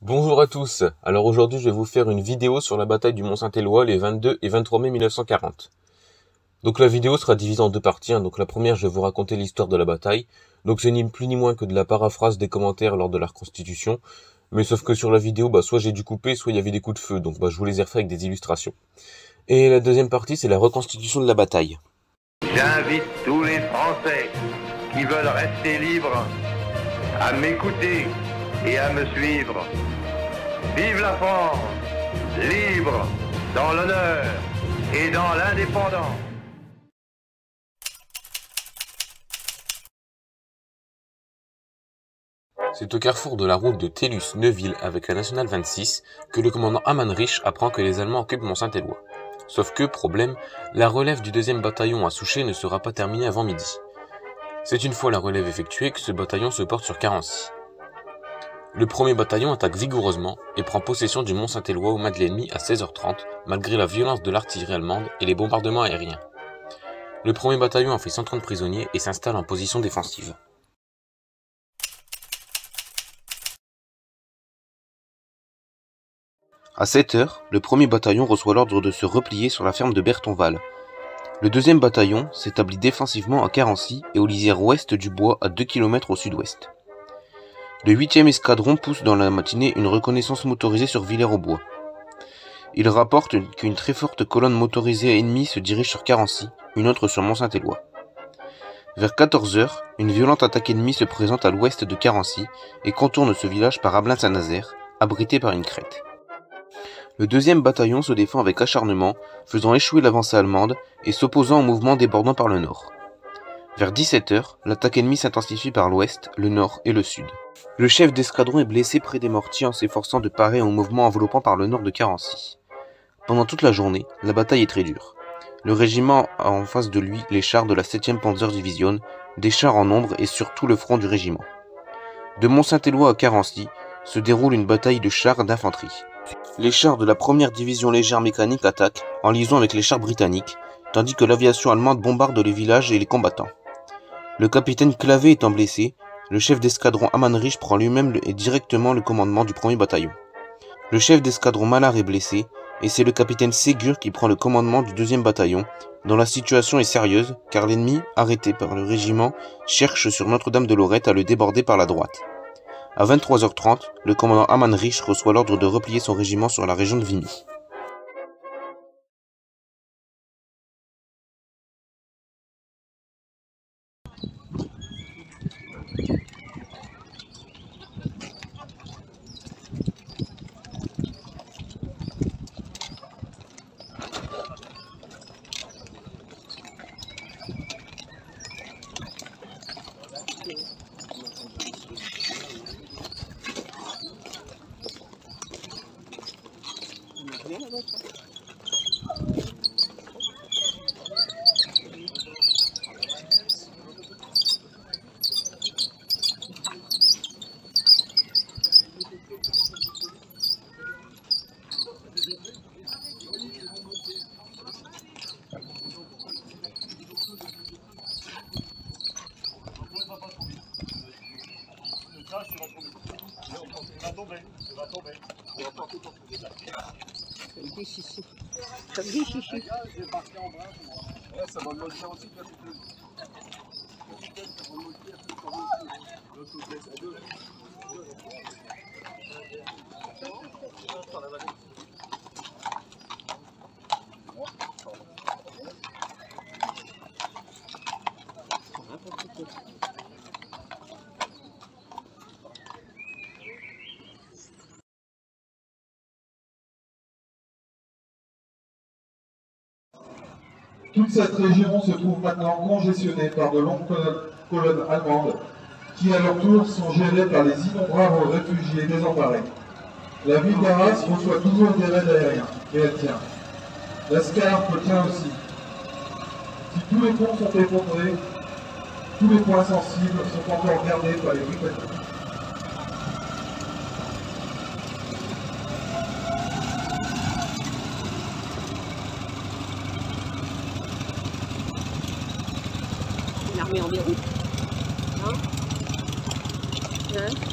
Bonjour à tous, alors aujourd'hui je vais vous faire une vidéo sur la bataille du Mont-Saint-Éloi les 22 et 23 mai 1940. Donc la vidéo sera divisée en deux parties, donc la première je vais vous raconter l'histoire de la bataille, donc c'est ni plus ni moins que de la paraphrase des commentaires lors de la reconstitution, mais sauf que sur la vidéo, soit j'ai dû couper, soit il y avait des coups de feu, donc je vous les ai refaits avec des illustrations. Et la deuxième partie c'est la reconstitution de la bataille. J'invite tous les Français qui veulent rester libres à m'écouter et à me suivre. Vive la France, libre, dans l'honneur et dans l'indépendance. C'est au carrefour de la route de Tellus-Neuville avec la nationale 26 que le commandant Amanrich apprend que les Allemands occupent Mont-Saint-Éloi. Sauf que, problème, la relève du 2e bataillon à Souchet ne sera pas terminée avant midi. C'est une fois la relève effectuée que ce bataillon se porte sur Carency. Le 1er bataillon attaque vigoureusement et prend possession du Mont-Saint-Éloi aux mains de l'ennemi à 16h30 malgré la violence de l'artillerie allemande et les bombardements aériens. Le 1er bataillon a fait 130 prisonniers et s'installe en position défensive. À 7h, le 1er bataillon reçoit l'ordre de se replier sur la ferme de Berthonval. Le 2e bataillon s'établit défensivement à Carency et aux lisières ouest du bois à 2 km au sud-ouest. Le 8e escadron pousse dans la matinée une reconnaissance motorisée sur Villers-aux-Bois. Il rapporte qu'une très forte colonne motorisée ennemie se dirige sur Carency, une autre sur Mont-Saint-Éloi. Vers 14h, une violente attaque ennemie se présente à l'ouest de Carency et contourne ce village par Ablain-Saint-Nazaire, abrité par une crête. Le 2e bataillon se défend avec acharnement, faisant échouer l'avancée allemande et s'opposant au mouvement débordant par le nord. Vers 17h, l'attaque ennemie s'intensifie par l'ouest, le nord et le sud. Le chef d'escadron est blessé près des mortiers en s'efforçant de parer au mouvement enveloppant par le nord de Carency. Pendant toute la journée, la bataille est très dure. Le régiment a en face de lui les chars de la 7e Panzerdivision, des chars en nombre et sur tout le front du régiment. De Mont-Saint-Éloi à Carency se déroule une bataille de chars d'infanterie. Les chars de la 1re division légère mécanique attaquent en liaison avec les chars britanniques, tandis que l'aviation allemande bombarde les villages et les combattants. Le capitaine Clavé étant blessé, le chef d'escadron Amanrich prend lui-même et directement le commandement du 1er bataillon. Le chef d'escadron Mallard est blessé, et c'est le capitaine Ségur qui prend le commandement du 2e bataillon, dont la situation est sérieuse, car l'ennemi, arrêté par le régiment, cherche sur Notre-Dame-de-Lorette à le déborder par la droite. À 23h30, le commandant Amanrich reçoit l'ordre de replier son régiment sur la région de Vimy. Comme des chichis. Comme des chichis. Ouais, ça va me motiver aussi. Toute cette région se trouve maintenant congestionnée par de longues colonnes allemandes qui à leur tour sont gérées par les innombrables réfugiés désemparés. La ville d'Arras reçoit toujours des raids aériens, et elle tient. La Scarpe tient aussi. Si tous les ponts sont effondrés, tous les points sensibles sont encore gardés par les Britanniques. L'armée en déroute. Hein? Hein?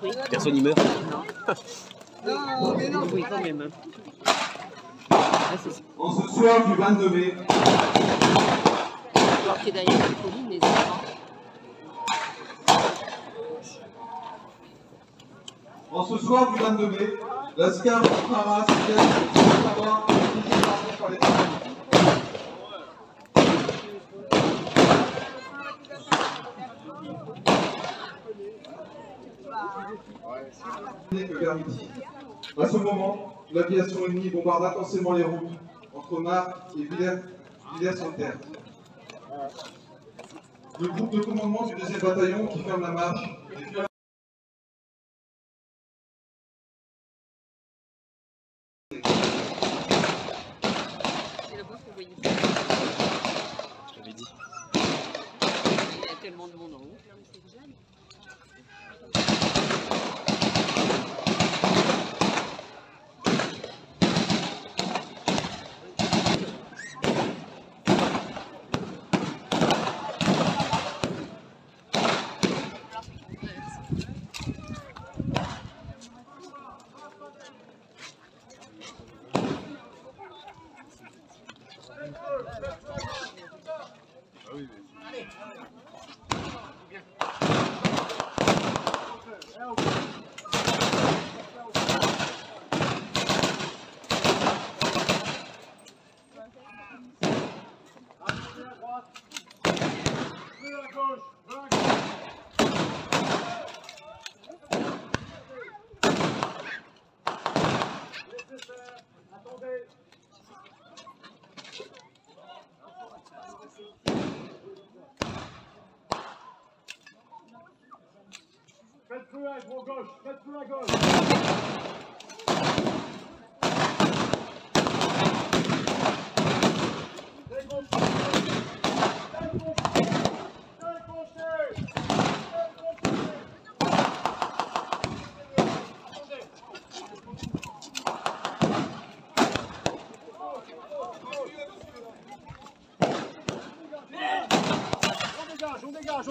Oui. Personne n'y meurt. Oui, quand même. Ah, c'est ça. En ce soir du 22 mai, Alors que d'ailleurs, la colline, les enfants. en ce soir du 22 mai, la SCAR Ultraras vient de savoir par les familles. À ce moment, l'aviation ennemie bombarde intensément les routes entre Marc et Villers-sur-Terre. Le groupe de commandement du 2e bataillon qui ferme la marche C'est là-bas qu'on voyait ça. Je t'avais dit. Il y a tellement de monde en haut. Faites feu à gauche, faites feu à gauche. On dégage.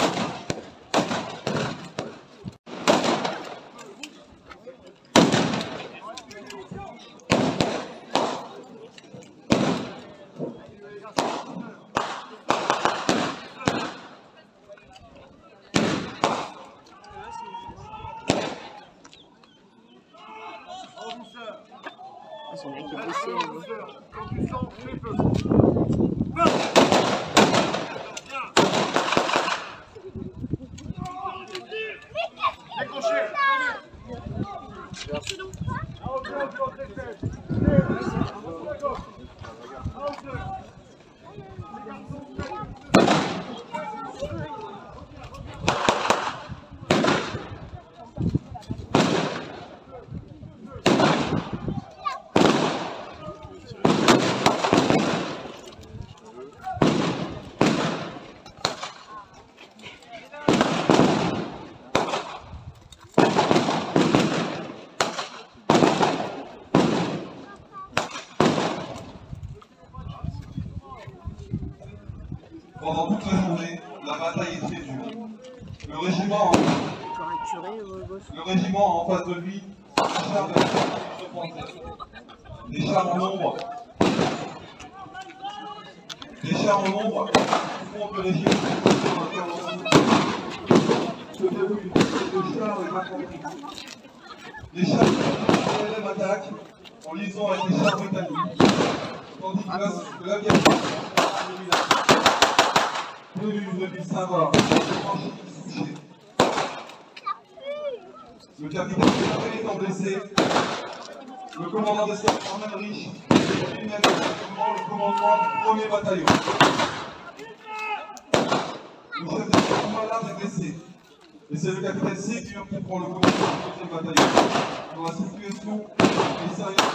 Son mec est blessé. Quand tu sens, fais feu. Décrochez. Pendant toute la journée, la bataille est très dure. Le régiment a en face de lui des chars des chars en nombre. Des chars en nombre qui font que le régiment se déroule une de chars et d'infanterie. Les chars de la attaque en liaison avec les chars britanniques, tandis que l'aviation depuis Saint-Var, le capitaine étant blessé, le commandant de cercle Armand Rich est immédiatement le commandement du 1er bataillon. Le chef de cercle malade est blessé, et c'est le capitaine Sécure qui prend le commandement du 2e bataillon. Dans la situation est sérieuse,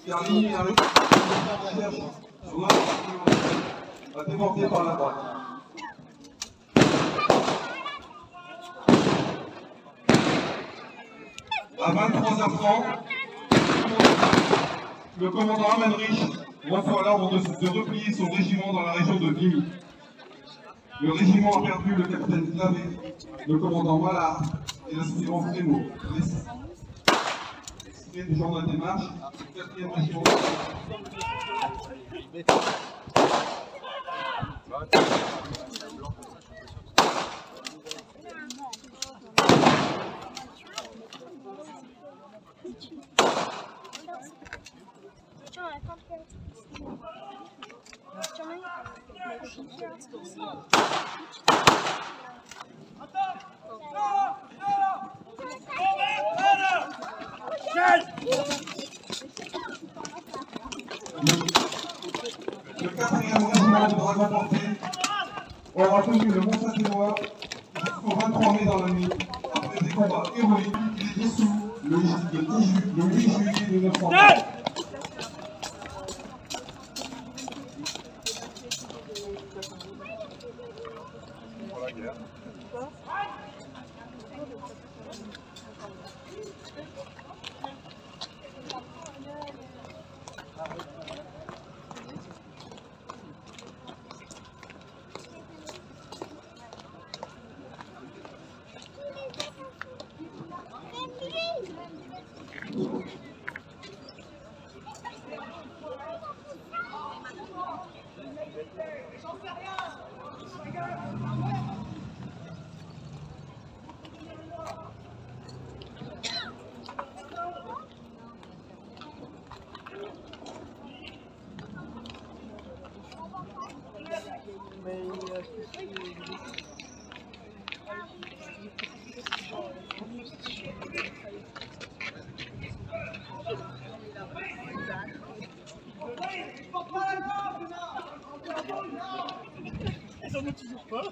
car l'ennemi a cherche sur l'un à déborder par la droite. À 23h30, le commandant Amenrich reçoit l'ordre de replier son régiment dans la région de Vimy. Le régiment a perdu le capitaine Clavé, le commandant Mallard et l'aspirant Frémaux. Extrait du journal des marches, 4e régiment. Le 4e régiment de dragons portés aura tenu le Mont-Saint-Éloi jusqu'au 23 mai dans la nuit. Après des combats héroïques, il est dissous le 8 juillet 1930. Ils en ont toujours pas.